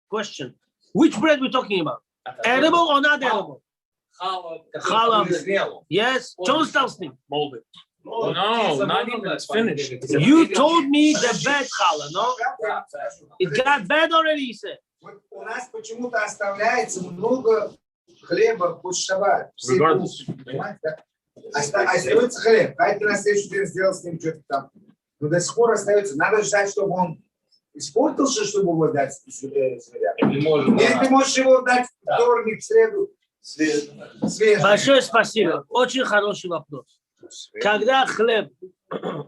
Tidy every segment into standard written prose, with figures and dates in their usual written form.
Question. Which bread we're talking about? Edible or not edible? Challah. Yes. Molded. No, not even. It's finished. You told me the bad challah, no? It got bad already, he said. У нас почему-то оставляется много хлеба под шаббат. Остается хлеб. А это на следующий день сделал с ним что-то там. Но до сих пор остается. Надо ждать, чтобы он испортился, чтобы его дать зверям. Или ты можешь его дать в вторник, в среду. Большое спасибо. Очень хороший вопрос. Когда хлеб,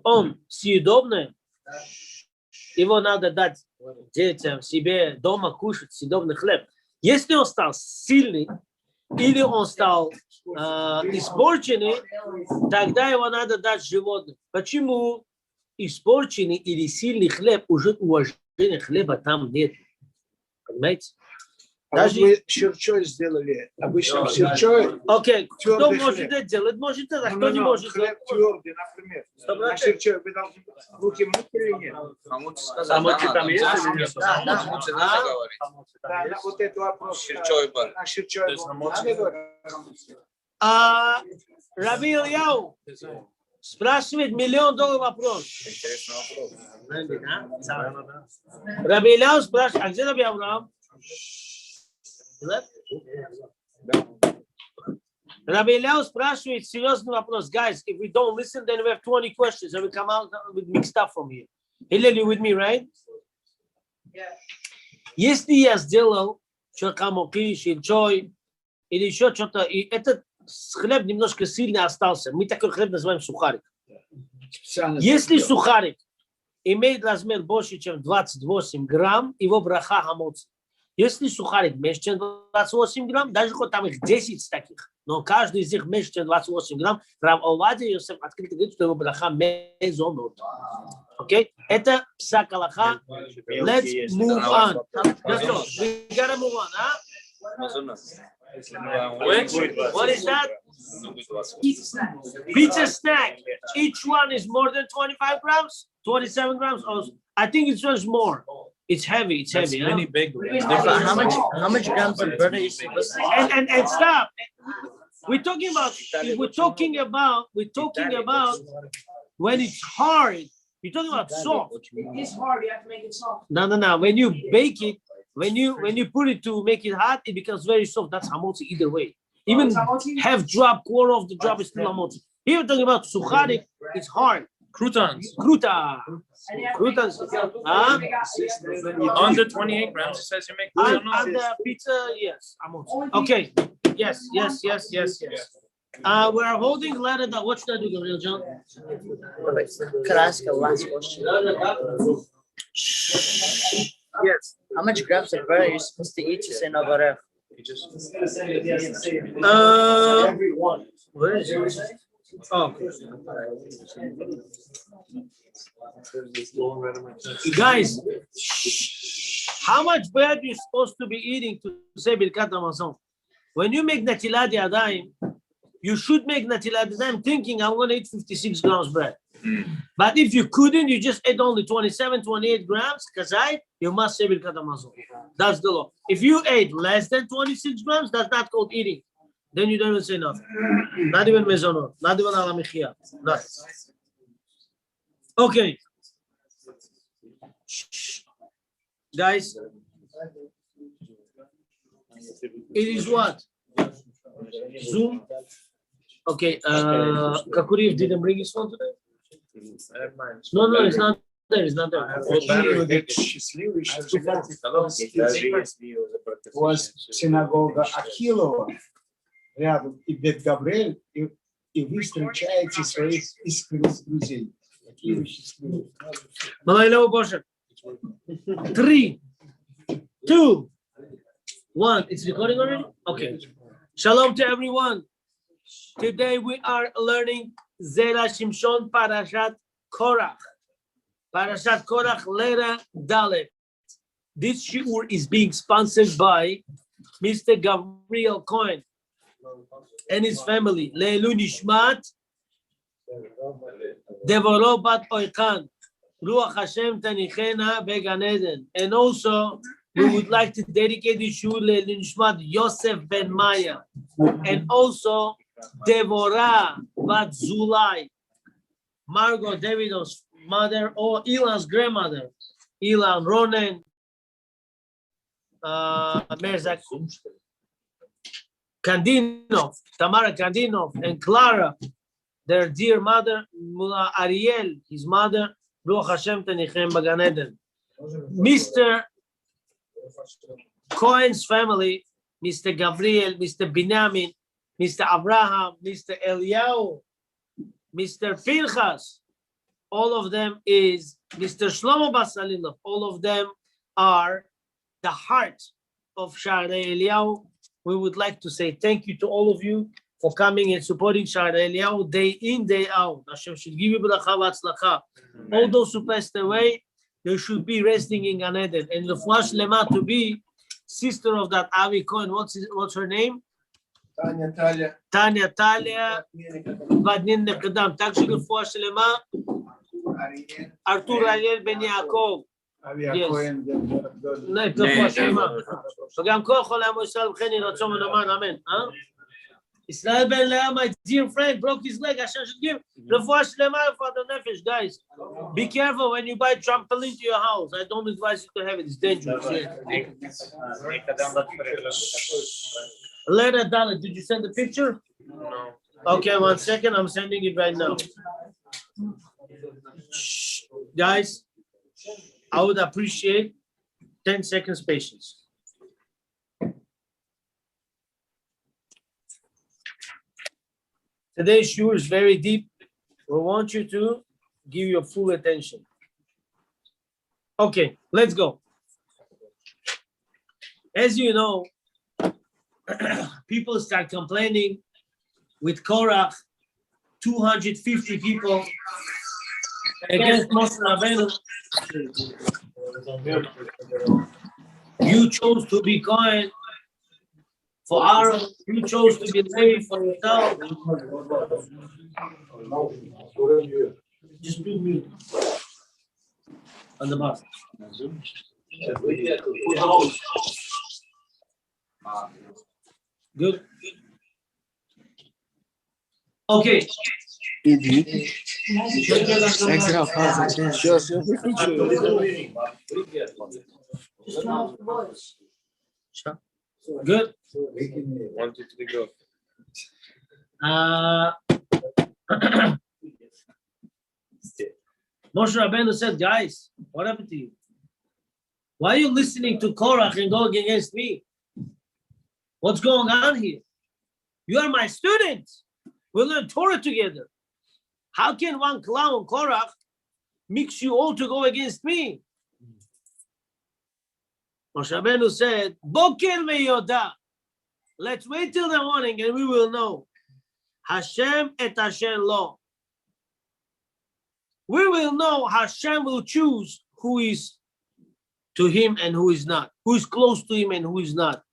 он съедобный, его надо дать детям, себе дома кушать съедобный хлеб. Если он стал сильный, или он стал испорченный, тогда его надо дать животным. Почему испорченный или сильный хлеб, уже уважения хлеба там нет? Понимаете? Даже мы щерчой сделали, обычно щерчой. Окей, кто может это делать, может это, а кто не может. Хлеб твердый, например. На щерчой вы должны руки мыть или нет? Хамутцы там есть или нет? Да, вот это вопрос. На щерчой Раби Ильяу спрашивает $1 миллион вопрос. Раби Ильяу спрашивает, а где Раби Авраам? Rabbi Eliyahu спрашивает серьезный вопрос. Guys, if we don't listen, then we have 20 questions and we come out with mixed stuff from here. Hillel, you with me, right? Yeah. Если я сделал чокамоки, щелчой или еще что-то, и этот хлеб немножко сильно остался, мы такой хлеб называем сухарик. Если сухарик имеет размер больше, чем 28 грамм, его браха хамоци. Если сухарик меньше, чем 28 грамм, даже хоть там их 10 таких, но каждый из них меньше, чем 28 грамм, Рав Йосеф открыто говорит, что его браха мезонот. Окей? Это псак алаха. Let's move on. Let's go. We gotta move on, huh? What is that? Pizza snack. Each one is more than 25 grams, 27 grams. I think it's just more. It's heavy. It's heavy. Many big. How much grams of butter is supposed to? And stop. We're talking about when it's hard. You're talking about soft. It's hard. You have to make it soft. No. When you bake it, when you put it to make it hot, it becomes very soft. That's hamotzi either way. Even half drop, quarter of the drop is still hamotzi. Here we're talking about sucharik. It's hard. Croutons. Croutons. Huh? Under 28 grams, it says you make And the pizza, yes. Okay. Yes. We're holding letter that. What should I do, Gabriel John? Could I ask a last question? Yes. How much grams of butter are you supposed to eat to say navarech? Where is it? Oh. Guys, how much bread are you supposed to be eating to say Birkat Hamazon? When you make Natilat Yadayim, you should make Natilat Yadayim thinking I'm going to eat 56 grams bread. But if you couldn't, you just ate only 27, 28 grams, kazai, you must say Birkat Hamazon. That's the law. If you ate less than 26 grams, that's not called eating. Then you don't even say nothing. Not even mezonot, not even ala michia. Nothing. Okay. Guys, it is what? Zoom? Okay, Kakuriv didn't bring his phone today? No, it's not there. It's not there. Was синагога Акилова рядом, и Бет Габриэль, и вы встречаете своих искренних друзей. Какие вы счастливые. Boker. 3, 2, 1. It's recording already? Okay. Shalom to everyone. Today we are learning Zera Shimshon Parashat Korach. Parashat Korach Lera Dalet. This shiur is being sponsored by Mr. Gabriel Cohen and his family. Leilu Nishmat Devoro Bat Oikan Ruach Hashem Tanichena Began Eden. And also We would like to dedicate the shul Nishmat Yosef ben Maya and also Devorah Bat Zulai, Margot Davido's mother or Ilan's grandmother, Ilan Ronen, Merzak Kandinov, Tamara Kandinov, and Clara, their dear mother, Mula Ariel, his mother, Ruach Hashem Tenichem Bagan Eden. Mr. Cohen's family, Mr. Gabriel, Mr. Binyamin, Mr. Abraham, Mr. Eliyahu, Mr. Pinchas, all of them is Mr. Shlomo Basalilov. All of them are the heart of Sha'arei Eliyahu. We would like to say thank you to all of you for coming and supporting Sha'arei Eliyahu day in, day out. Hashem should give you bracha v'atzlacha. All those who passed away, they should be resting in Gan Eden. And the Fuash Lema to be sister of that Avi Cohen. What's her name? Tanya Talia Vadnin Nekadam. Также the Fuash Lema Artur Ariel Ben Yaakov. וגם כל חולי עמו ישראל וכן ירצון ונאמן אמן. ישראל בן לאה, my dear friend, broke his leg. Hashem should give רפואה שלמה for the nefesh, guys. Be careful when you buy trampoline to your house. I don't advise you to have it. It's dangerous. Letter Dalet, did you send the picture? No. Okay, 1 second. I'm sending it right now. Guys, I would appreciate 10 seconds patience. Today's shiur is very deep. We want you to give your full attention. Okay, let's go. As you know, people start complaining with Korach, 250 people against Moshe Rabenu. You chose to be Kohen for Aaron. You chose to be Levi for yourself. Just do mute on the bus. Good. Okay. Good. 1, 2, 3, go. Moshe Rabenu said, guys, what happened to you? Why are you listening to Korach and going against me? What's going on here? You are my students. We learn Torah together. How can one clown, Korach, mix you all to go against me? Moshe Rabenu said, Boker ve'yoda. Let's wait till the morning and we will know. Hashem et Hashem lo. We will know. Hashem will choose who is to him and who is not. Who is close to him and who is not.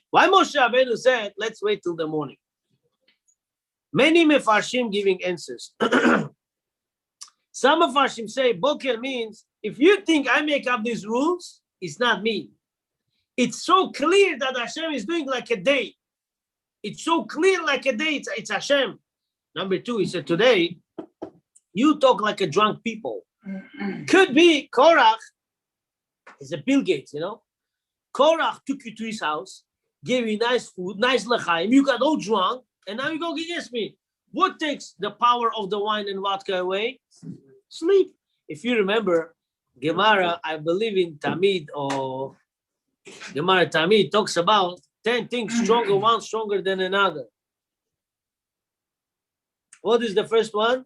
Why Moshe Rabenu said, let's wait till the morning. Many Mefarshim giving answers. Some Mefarshim say, Boker means, if you think I make up these rules, it's not me. It's so clear that Hashem is doing like a day. It's so clear like a day, it's Hashem. Number 2, he said, today, you talk like a drunk people. Could be Korach is a Bill Gates, you know. Korach took you to his house, gave you nice food, nice lechaim, you got all drunk, and now you go against me. What takes the power of the wine and vodka away? Sleep. If you remember, Gemara, I believe in Tamid, or Gemara Tamid talks about 10 things stronger, one stronger than another. What is the first one?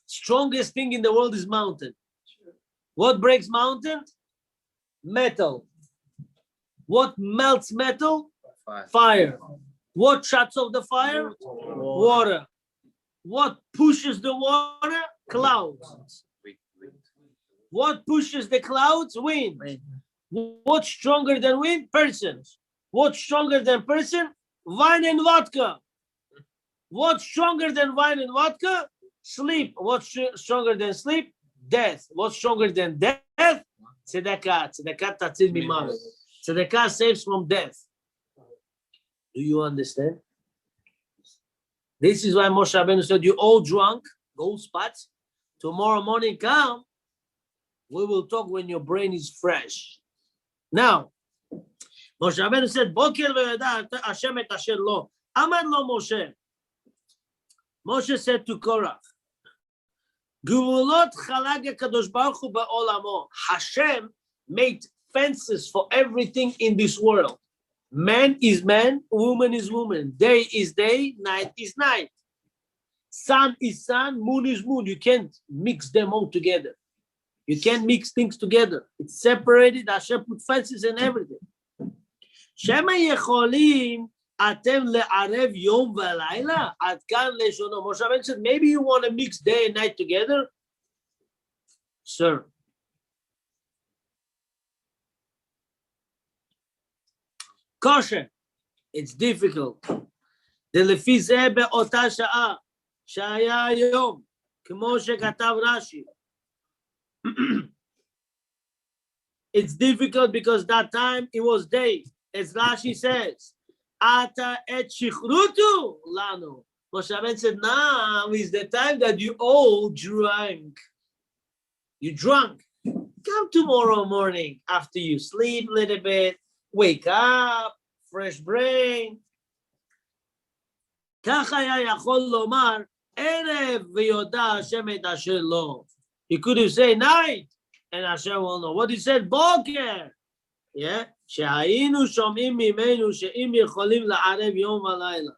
Strongest thing in the world is mountain. What breaks mountain? Metal. What melts metal? Fire. What shuts off the fire? Water. What pushes the water? Clouds. What pushes the clouds? Wind. What's stronger than wind? Person. What's stronger than person? Wine and vodka. What's stronger than wine and vodka? Sleep. What's stronger than sleep? Death. What's stronger than death? tzedakah tatzil mimavet. Tzedakah saves from death. Do you understand? This is why Moshe Rabenu said, you all drunk, gold spots. Tomorrow morning come, we will talk when your brain is fresh. Now, Moshe Rabenu said, Boker ve'yada Hashem et asher lo. Amad lo Moshe. Moshe said to Korach, Gevulot chalag HaKadosh Baruch Hu ba'olamo. Hashem made fences for everything in this world. Man is man, woman is woman. Day is day, night is night. Sun is sun, moon is moon. You can't mix them all together. You can't mix things together. It's separated. Hashem put fences and everything. Shema yecholim atem le'arev yom v'layla ad kan leshono. Moshe Rabbeinu said, maybe you want to mix day and night together? Sir. Kosher. It's difficult. דלפי זה באותה שעה שהיה היום, כמו שכתב רש"י. It's difficult because that time it was day. As Rashi says, Ata et shichrutu lanu. Moshe Rabbeinu said, now is the time that you all drank. You drunk. Come tomorrow morning after you sleep a little bit, wake up, fresh brain. כך היה יכול לומר, ערב ויודע השם את אשר לו. He could have said night, and Hashem will know. What he said, Boker. Yeah? שהיינו שומעים ממנו שאם יכולים לערב יום ולילה.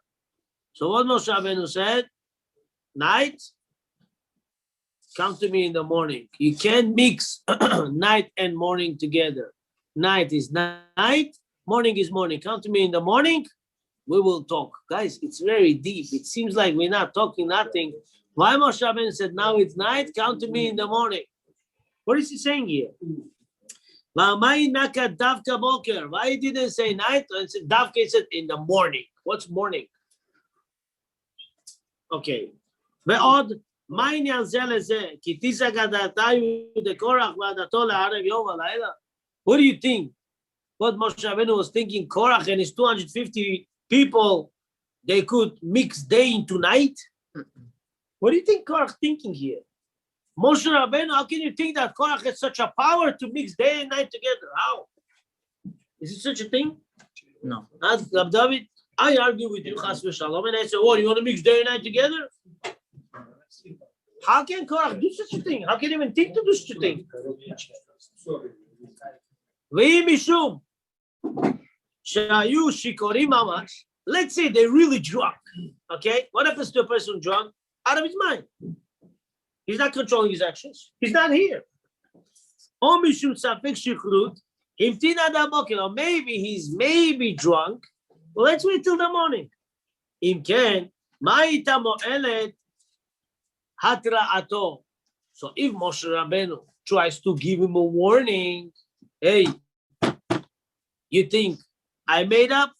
So what Moshe Rabbeinu said? Night, come to me in the morning. You can't mix night and morning together. Night is night, morning is morning. Come to me in the morning, we will talk. Guys, it's very deep. It seems like we're not talking nothing. Why Moshe Rabbeinu said, now it's night, come to me in the morning? What is he saying here? Why he didn't say night? Davka, he said in the morning. What's morning? Okay. ועוד, מה העניין זה לזה? כי תיסק הדעתיו דקורח ועדתו לערב יום ולילה? What do you think? What Moshe Rabbeinu was thinking, Korach and his 250 people, they could mix day into night? What do you think Korach thinking here? Moshe Rabbeinu, how can you think that Korach has such a power to mix day and night together? How? Is it such a thing? No. Ask David, I argue with you, Chas v'Shalom, and I say, oh, you want to mix day and night together? How can Korach do such a thing? How can he even think to do such a thing? Let's say they're really drunk. Okay? What happens to a person drunk? Out of his mind. He's not controlling his actions. He's not here. Or maybe he's drunk. Well, let's wait till the morning. So if Moshe Rabbeinu tries to give him a warning, hey, you think I made up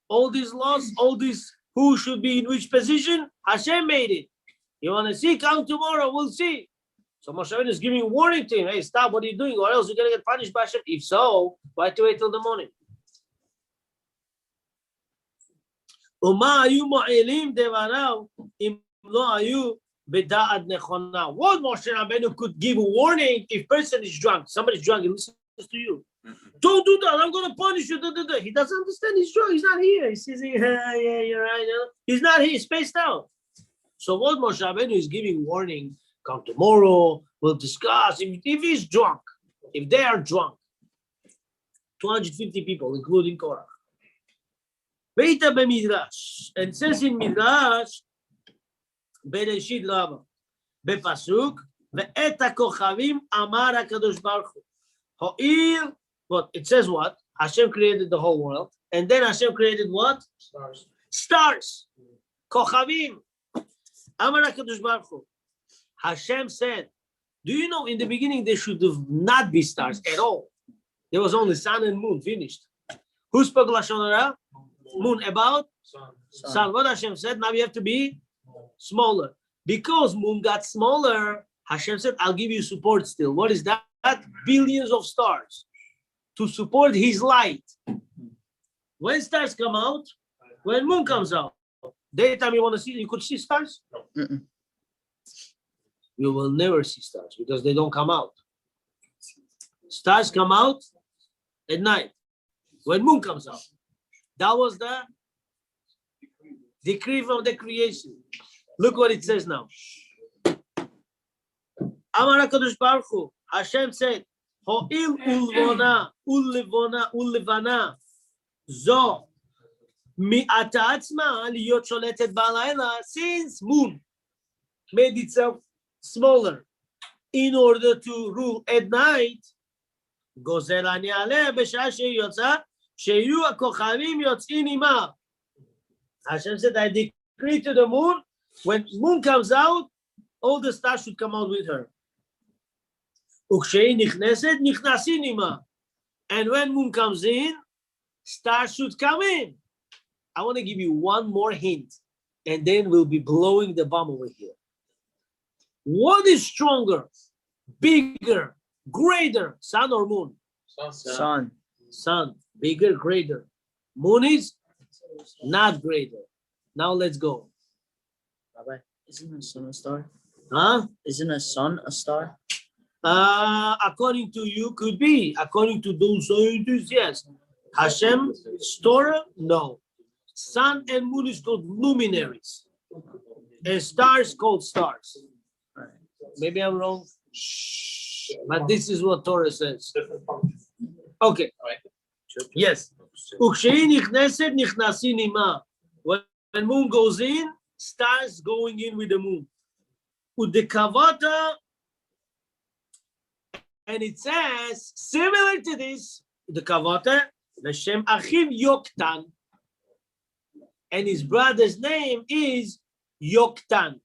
all these laws, all these who should be in which position? Hashem made it. You want to see? Come tomorrow, we'll see. So Moshe Rabbeinu is giving a warning to him. Hey, stop, what are you doing? Or else you're going to get punished by Hashem. If so, why have to wait till the morning? What Moshe Rabbeinu could give a warning if person is drunk. Somebody's drunk, he listens to you. Don't do that, I'm going to punish you. He doesn't understand, he's drunk, he's not here. He says, yeah, you're right. He's not here, he's spaced out. So what Moshe Rabbeinu is giving warning, come tomorrow, we'll discuss. If he's drunk, if they are drunk, 250 people, including Korach. Veita b'midrash, and says in Midrash, Bereshit Rabbah, בפסוק, ואת הכוכבים אמר הקדוש ברוך הוא. הואיל, what? It says what? Hashem created the whole world, and then Hashem created what? Stars. Stars. כוכבים. אמר הקדוש ברוך הוא. Hashem said, do you know in the beginning there should have not be stars at all. There was only sun and moon, finished. Who spoke Lashon Hara? Moon. About? Sun. What Hashem said? Now you have to be smaller. Because moon got smaller, Hashem said, I'll give you support still. What is that? billions of stars to support his light. When stars come out, when moon comes out, daytime you want to see, you could see stars? Mm-mm. You will never see stars because they don't come out. Stars come out at night when moon comes out. That was the decree from the creation. Look what it says now. Amar HaKadosh Baruch Hu, Hashem said, Ho'il ulevana zo mi'ata atzma liyot sholetet b'alayla, since moon made itself smaller in order to rule at night, gozer ani aleh b'shah sheyotza sheyu hakochavim yotzin ima. Hashem said, I decree to the moon, when moon comes out, all the stars should come out with her. And when moon comes in, stars should come in. I want to give you one more hint, and then we'll be blowing the bomb over here. What is stronger, bigger, greater, sun or moon? Sun. Sun, bigger, greater. Moon is not greater. Now let's go. Rabbi, isn't the sun a star? Huh? Isn't a sun a star? According to you, could be. According to those scientists, yes. Hashem, star, no. Sun and moon is called luminaries. And stars called stars. Maybe I'm wrong. But this is what Torah says. Okay. Yes. When moon goes in, stars going in with the moon. Udekavata, and it says, similar to this, the Kavata, the Shem Achim Yoktan, and his brother's name is Yoktan.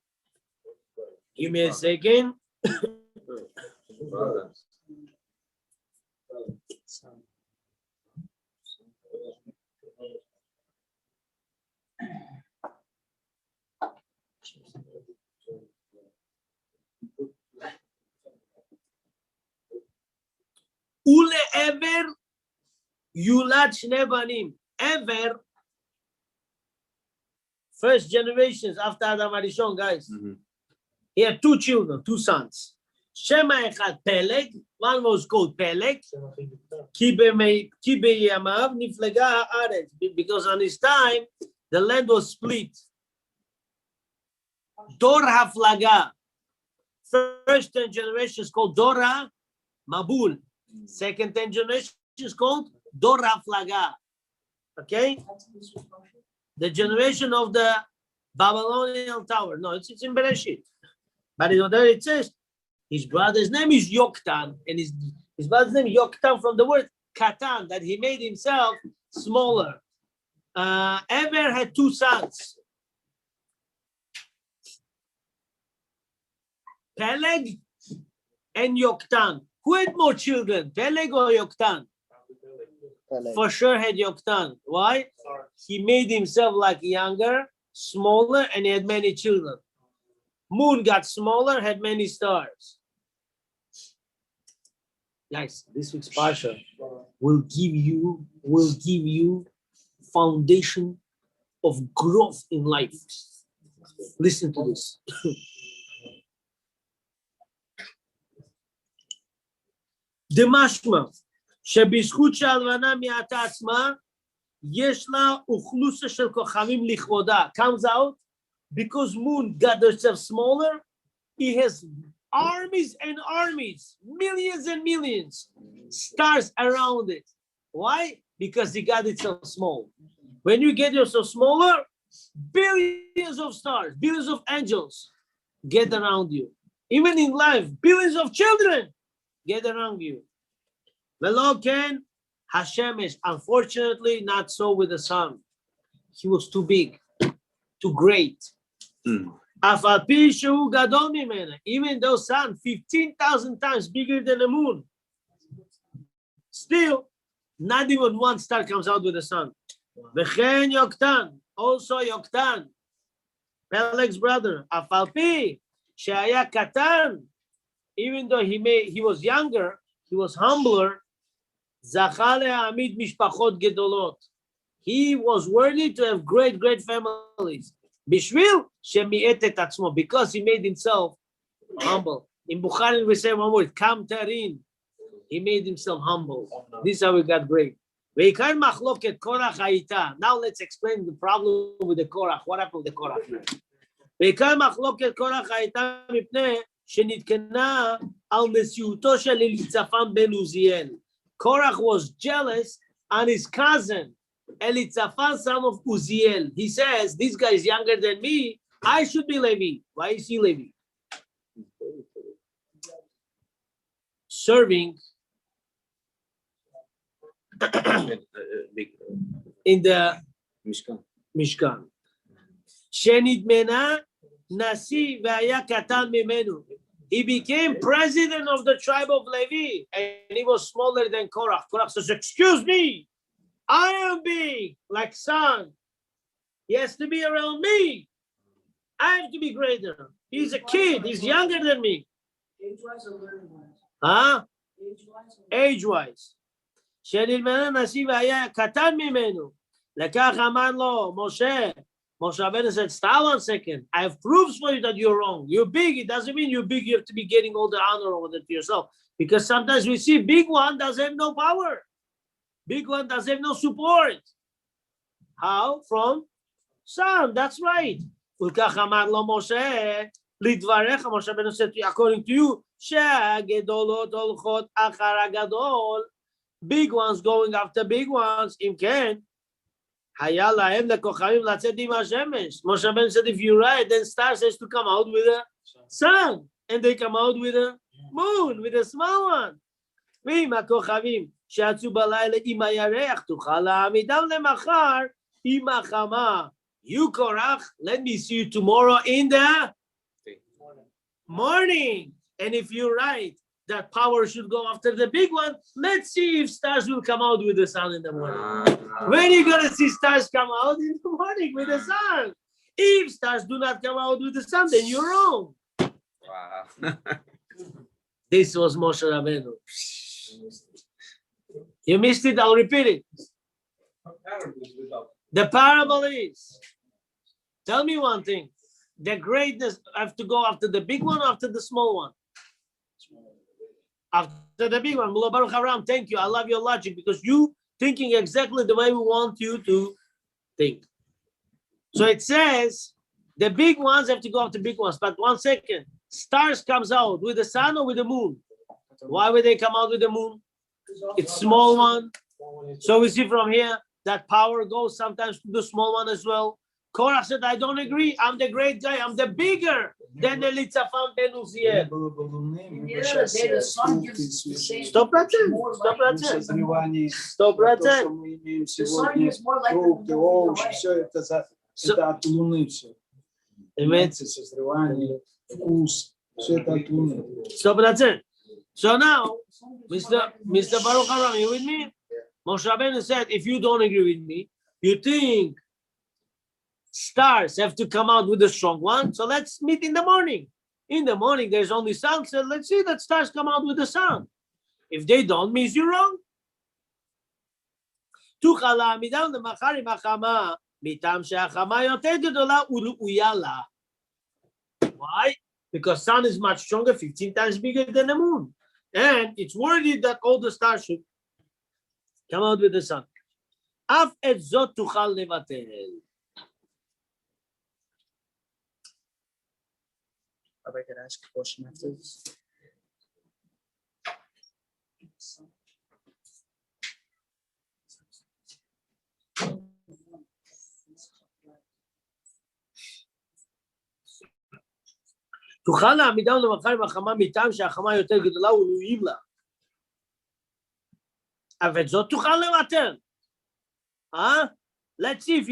Give me a second. Ule ever yulad shne banim. Ever, first generations after Adam Arishon, guys. He had two children, two sons. Shema echad Peleg, one was called Peleg. Ki beyamav niflega haaretz, because on his time the land was split. Dor haflaga. First 10 generations called Dora Mabul. Second 10 generations called Dor haflaga. Okay? The generation of the Babylonian tower. No, it's in Bereshit. But there it says, his brother's name is Yoktan, and his brother's name is Yoktan from the word Katan, that he made himself smaller. Ever had two sons, Peleg and Yoktan. Who had more children, Peleg or Yoktan? Peleg. For sure had Yoktan. Why? He made himself like younger, smaller, and he had many children. Moon got smaller, had many stars. Guys, this week's Parashat will give you foundation of growth in life. Listen to this. דמשמע שבזכות שהלבנה מעתה עצמה יש לה אוכלוסיה של כוכבים לכבודה. Comes out because moon got herself smaller, he has armies and armies, millions and millions, stars around it. Why? Because he got itself small. When you get yourself smaller, billions of stars, billions of angels get around you. Even in life, billions of children get around you. Velo ken Hashemesh, unfortunately, not so with the sun. He was too big, too great. Even though sun 15,000 times bigger than the moon, still not even one star comes out with the sun. V'chen Yoktan, also Yoktan, Peleg's brother. Afalpi she'aya katan, even though he was younger, he was humbler. זכה להעמיד משפחות גדולות. He was worthy to have great families. בשביל שמיעט את עצמו, because he made himself humble. In Bukhari we say one word, kam tarin. He made himself humble. This is how we got great. ועיקר מחלוקת קורח הייתה. Now let's explain the problem with the Korach. What happened with the Korach? ועיקר מחלוקת קורח הייתה מפני שנתקנה על נשיאותו של אליצפן בן עוזיאל. Korach was jealous on his cousin, Elitzaphan, son of Uziel. He says, this guy is younger than me. I should be Levi. Why is he Levi? Serving in the Mishkan. Shenidmena Nasi v'aya katan mimenu. He became president of the tribe of Levi, and he was smaller than Korach. Korach says, excuse me, I am big, like son. He has to be around me. I have to be greater. He's a kid. He's younger than me. Age-wise or learning-wise? Huh? Age-wise? Age-wise. שנלמנה נשיא והיה קטן ממנו. לקח אמר לו, Moshe Rabenu said, stop 1 second. I have proofs for you that you're wrong. You're big. It doesn't mean you're big. You have to be getting all the honor over it to yourself. Because sometimes we see big one doesn't have no power. Big one doesn't have no support. How? From son. That's right. ולקח אמר לו משה, לדבריך, Moshe Rabenu said, according to you, שהגדולות הולכות אחר הגדול. Big ones going after big ones. אם כן, היה להם לכוכבים לצאת עם השמש. Moshe Rabenu said, if you're right, then stars has to come out with a sun. And they come out with a moon, with a small one. ואם הכוכבים שיצאו בלילה עם הירח, תוכל להעמידם למחר עם החמה. You, Korach, let me see you tomorrow in the morning. And if you're right, that power should go after the big one. Let's see if stars will come out with the sun in the morning. When are you going to see stars come out in the morning with the sun? If stars do not come out with the sun, then you're wrong. Wow. This was Moshe Rabenu. You missed it, I'll repeat it. The parable is, tell me one thing. The greatness have to go after the big one or after the small one? After the big one. Mullah Baruch Haram, thank you. I love your logic because you thinking exactly the way we want you to think. So it says the big ones have to go after big ones. But 1 second, stars comes out with the sun or with the moon? Why would they come out with the moon? It's small one. So we see from here that power goes sometimes to the small one as well. Korach said, I don't agree. I'm the great guy. I'm the bigger than the Elitzaphan ben Uziel. The sun gives the same. Stop right there. Stop right there. Stop right there. The sun gives more like the овощи, все это от Луны все. Amen. Созревание, вкус, все это от Луны. Stop right there. So now, Mr. Baruch Haram, you with me? Moshe Rabenu said, if you don't agree with me, you think stars have to come out with a strong one, so let's meet in the morning. In the morning, there's only sun, so let's see that stars come out with the sun. If they don't, means you're wrong. Why? Because sun is much stronger, 15 times bigger than the moon. And it's worthy that all the stars should come out with the sun. אף את זאת תוכל לבטל. I could ask a question after this. תוכל להעמידם למחר עם החמה מטעם שהחמה יותר גדולה ולויים לה. אבל זאת תוכל לבטל. Let's see if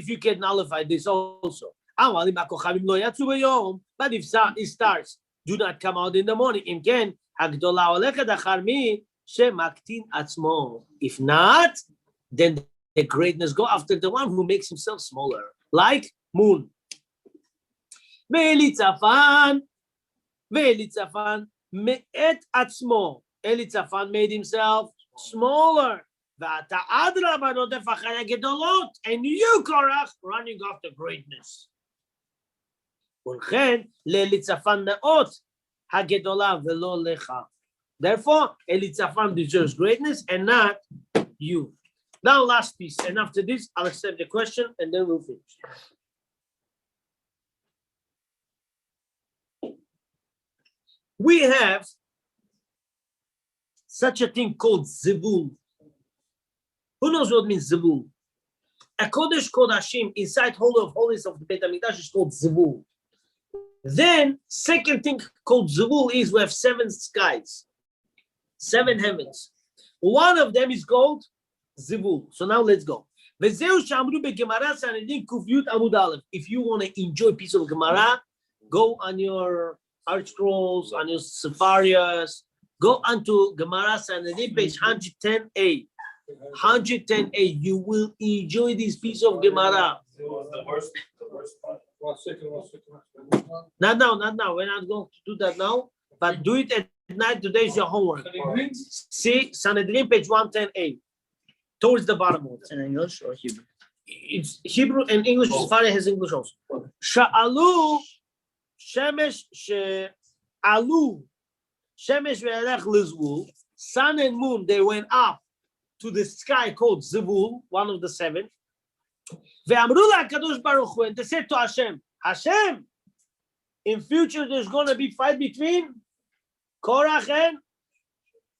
you can nullify this also. אבל אם הכוכבים לא יצאו ביום, but if stars do not come out in the morning, אם כן, הגדולה הולכת אחר מי שמקטין עצמו. If not, then the greatness go after the one who makes himself smaller, like moon. ואליצפן, מאט עצמו. Elitzaphan made himself smaller. And you, Korach, running after greatness. Therefore, Elitzaphan deserves greatness and not you. Now, last piece. And after this, I'll accept the question and then we'll finish. We have such a thing called zivul. Who knows what means zivul? A Kodesh Kodashim inside Holy of Holies of the Beit HaMikdash is called zivul. Then, second thing called zivul is we have 7 skies, 7 heavens. One of them is called zivul. So now let's go. If you want to enjoy a piece of Gemara, go on your Art Scrolls, on your Safaris, go onto Gemara Sanhedrin, page 110a. 110a. You will enjoy this piece of Gemara. The worst part. One second. Not now. We're not going to do that now, but do it at night. Today is your homework. See, Sanhedrin, page 110a, towards the bottom of it. In English or Hebrew? It's Hebrew and English. Safari has English also. Sha'alu Shemesh She'alu Shemesh ve'elech lizvul. Sun and moon, they went up to the sky called Zivul, one of the 7. Ve'amru la'kadosh baruch hu, and they said to Hashem, Hashem, in future there's going to be fight between Korach and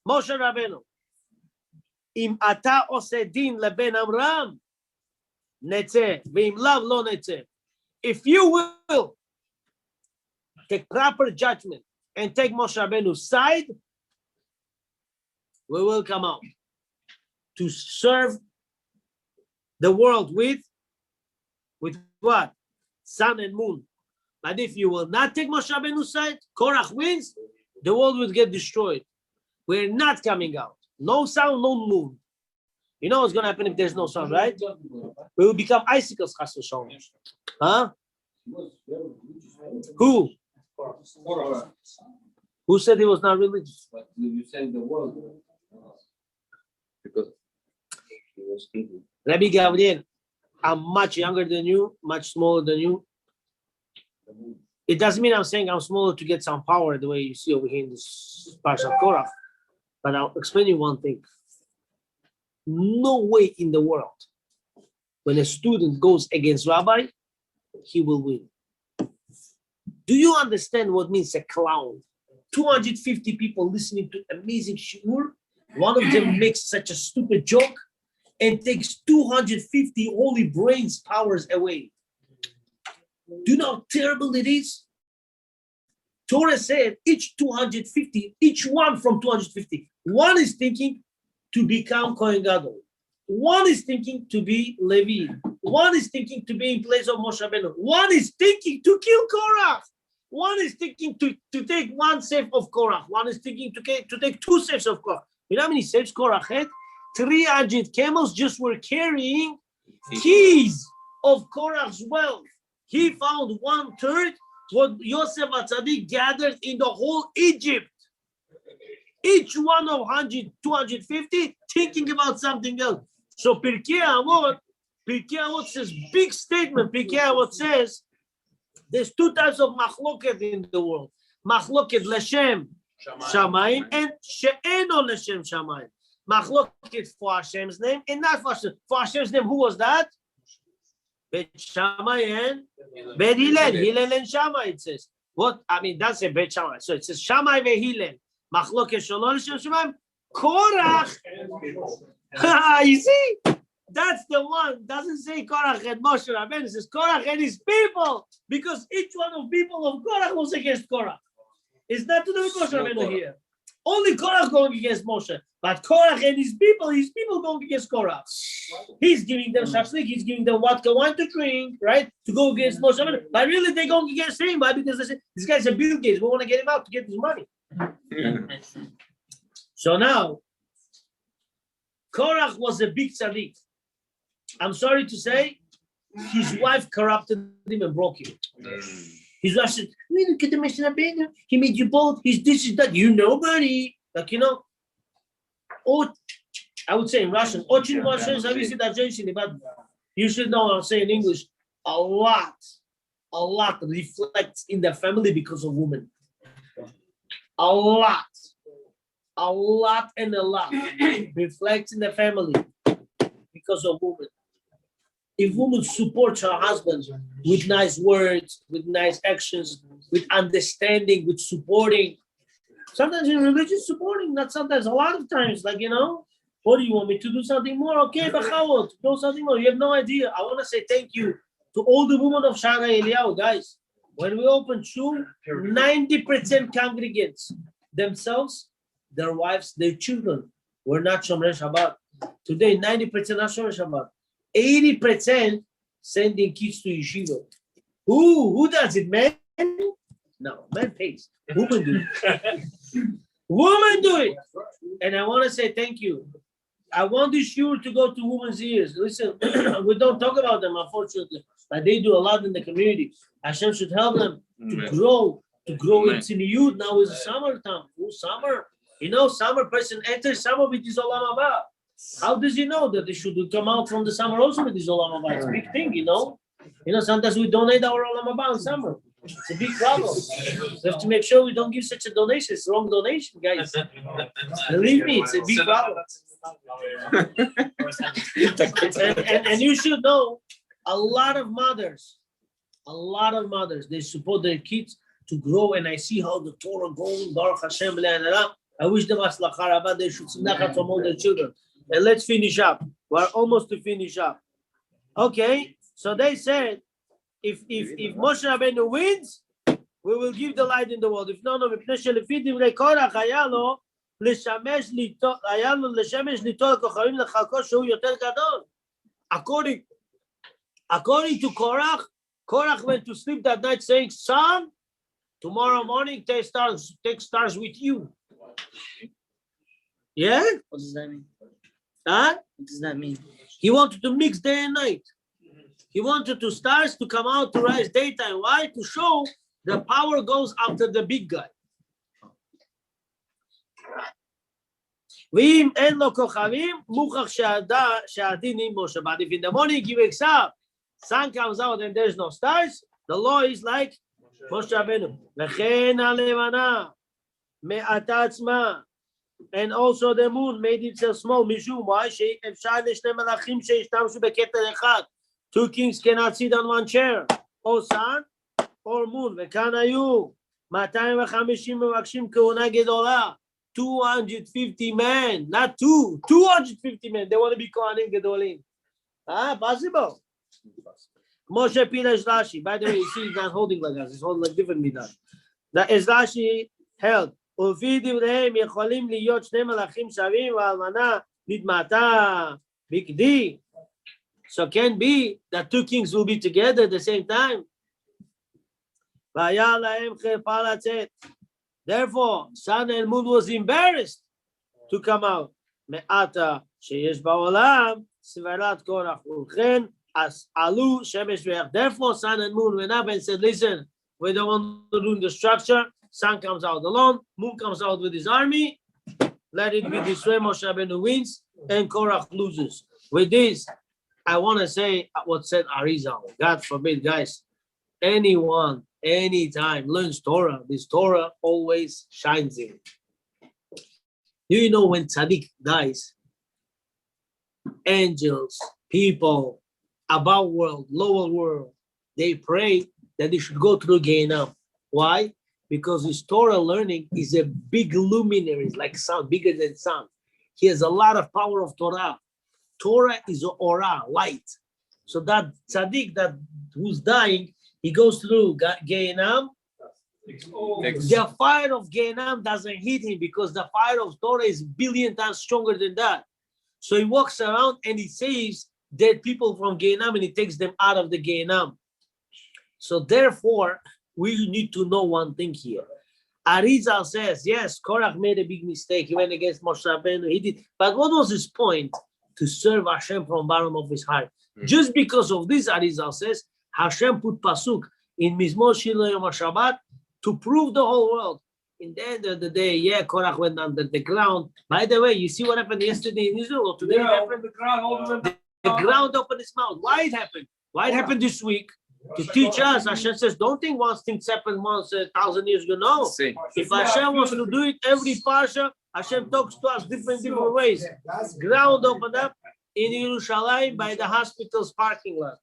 Moshe Rabenu. Im ata oseh din leben Amram, netzeh, ve'im lav lo netzeh. If you will take proper judgment and take Moshe Rabenu's side, we will come out to serve the world with what? Sun and moon. But if you will not take Moshe Rabenu's side, Korach wins, the world will get destroyed. We're not coming out. No sun, no moon. You know what's going to happen if there's no sun, right? We will become icicles, chas v'shalom. Huh? Who? Who said he was not religious? But you said the world. Because he was thinking. Rabbi Gabriel, I'm much younger than you, much smaller than you. It doesn't mean I'm saying I'm smaller to get some power the way you see over here in this Parashat Korach. But I'll explain you one thing. No way in the world, when a student goes against Rabbi, he will win. Do you understand what means a clown? 250 people listening to amazing shiur. One of them makes such a stupid joke and takes 250 holy brains powers away. Do you know how terrible it is? Torah said each 250, each one from 250. One is thinking to become Kohen Gadol. One is thinking to be Levi. One is thinking to be in place of Moshe Rabbeinu. One is thinking to kill Korach. One is thinking to take one safe of Korach. One is thinking to take 2 safes of Korach. You know how many safes Korach had? 300 camels just were carrying keys of Korach's wealth. He found 1/3 what Yosef Atzadik gathered in the whole Egypt. Each one of 100, 250 thinking about something else. So Pirkei Avot says, big statement. Pirkei Avot says, there's 2 types of machloket in the world. Machloket l'shem shamayim and she'eno l'shem shamayim. Machloket for Hashem's name and not for Hashem. For Hashem's name, who was that? Bet Shammai and Bet Hillel. Hillel and Shammai, it says. What? I mean, that's a Bet Shammai. So it says Shammai ve Hillel. Machloket shelo l'shem shamayim. Korach. You see? That's the one. Doesn't say Korach and Moshe Rabbeinu. It says Korach and his people. Because each one of people of Korach was against Korach. It's not to do with Moshe Rabbeinu here. Only Korach going against Moshe. But Korach and his people going against Korach. He's giving them shashlik, he's giving them vodka wine to drink, right? To go against Moshe Rabbeinu. But really they're going against him. Why? Because they say, this guy's a Bill Gates. We want to get him out to get his money. So now, Korach was a big tzaddik. I'm sorry to say, his wife corrupted him and broke him. His wife said, look at the Moshe Rabbeinu. He made you both. He's this, is that. You nobody. Like, you know, I would say in Russian, очень большое зависит от женщины, but you should know what I'm saying in English. A lot reflects in the family because of women. A lot and a lot reflects in the family because of women. If women support her husband with nice words, with nice actions, with understanding, with supporting, sometimes in religion supporting, not sometimes, a lot of times, like, what do you want me to do something more? Okay, Bachawot, do something more. You have no idea. I want to say thank you to all the women of Shara Eliyahu, guys. When we open shul, 90% congregants themselves, their wives, their children were not Shomer Shabbat. Today, 90% not Shomer Shabbat. 80% sending kids to yeshiva. Who does it, man? No, man pays. Women do it. Women do it. And I want to say thank you. I want this shiur to go to women's ears. Listen, we don't talk about them, unfortunately, but they do a lot in the community. Hashem should help them to grow in tzniut. Now is the summertime. Summer. Summer person enters summer with his olam haba. How does he know that they should come out from the summer also with his olam haba? It's a big thing, sometimes we donate our olam haba in summer. It's a big problem. We have to make sure we don't give such a donation. It's the wrong donation, guys. Believe me, it's a big problem. and you should know, a lot of mothers, they support their kids to grow, and I see how the Torah going, Baruch Hashem, I wish them aslachah rabba, they should tzedakah from all their children. And let's finish up. We're almost to finish up. Okay, so they said, if Moshe Rabenu wins, we will give the light in the world. If no, מפני שלפי דברי קורח היה לו לשמש ליטול הכוכבים לחלקו שהוא יותר גדול. According to Korach went to sleep that night saying, son, tomorrow morning take stars with you. Yeah? What does that mean? Huh? What does that mean? He wanted to mix day and night. He wanted the stars to come out to rise daytime. Why? To show the power goes after the big guy. ואם אין לו כוכבים, מוכח שהדין עם משה. But if in the morning he wakes up, sun comes out and there's no stars, the law is like Moshe Rabenu. וכן הלבנה, מעטה עצמה, and also the moon made itself small, משום why שאפשר לשני מלאכים שהשתמשו בכתר אחד. Two kings cannot sit on one chair, or sun, or moon. וכאן היו 250 מבקשים כהונה גדולה. 250 men, not 250 men. They want to be Kohanim Gedolim. Possible. Moshe Pirash Rashi. By the way, you see, he's not holding like us. He's holding like different midah. That is Rashi held. ולפי דבריהם יכולים להיות שני מלאכים שווים והאלמנה נתמעטה בכדי. So can be that two kings will be together at the same time. והיה להם חרפה לצאת. Therefore, sun and moon was embarrassed to come out. מעטה שיש בעולם סברת קורח ולכן אז עלו שמש וירח. Therefore, sun and moon went up and said, listen, we don't want to ruin the structure. Sun comes out alone, moon comes out with his army. Let it be this way. Moshe Rabenu wins and Korach loses. With this, I want to say what said Arizal. God forbid, guys, anyone, anytime learns Torah, this Torah always shines in. Do you know when tzaddik dies, angels, people, above world, lower world, they pray that they should go through Gehenna. Why? Because his Torah learning is a big luminary, like sun, bigger than sun. He has a lot of power of Torah. Torah is an aura, light. So that tzaddik who's dying, he goes through Gehenna. The fire of Gehenna doesn't hit him because the fire of Torah is a billion times stronger than that. So he walks around and he saves dead people from Gehenna and he takes them out of the Gehenna. So therefore, we need to know one thing here. Arizal says, yes, Korach made a big mistake. He went against Moshe Rabenu. He did. But what was his point? To serve Hashem from the bottom of his heart. Just because of this, Arizal says, Hashem put pasuk in Mizmor Shilo Yom HaShabbat to prove the whole world. In the end of the day, yeah, Korach went under the ground. By the way, you see what happened yesterday in Israel or today? The ground opened its mouth. Why it happened? Why it happened this week? To teach us, Hashem says, don't think once things happen once 1,000 years ago. No. If Hashem wants to do it every parsha, Hashem talks to us different ways. Ground opened up in Yerushalayim by the hospital's parking lot.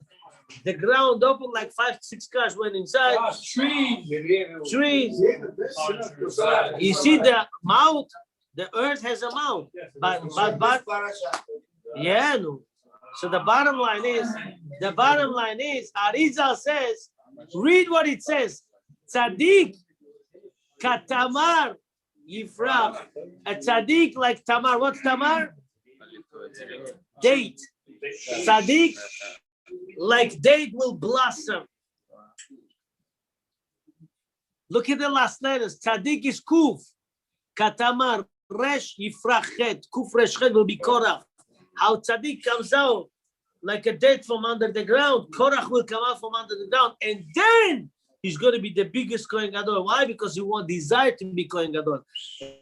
The ground opened, like 5-6 cars went inside. Trees. You see the mouth, the earth has a mouth. But yeah, no. So the bottom line is, Arizal says, read what it says. Tzaddik katamar yifrach. A tzaddik like Tamar. What's Tamar? Date. Tzaddik like date will blossom. Look at the last letters. Tzaddik is Kuf. Katamar Resh Yifrach Chet. Kuf Resh Chet will be Korach. How Tzaddik comes out like a date from under the ground, Korach will come out from under the ground, and then he's going to be the biggest Kohen Gadol. Why? Because he won't desire to be Kohen Gadol.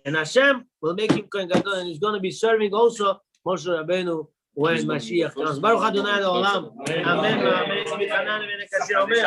And Hashem will make him Kohen Gadol, and he's going to be serving also Moshe Rabenu when Mashiach comes. Baruch Adonai Le'olam. Amen. Amen.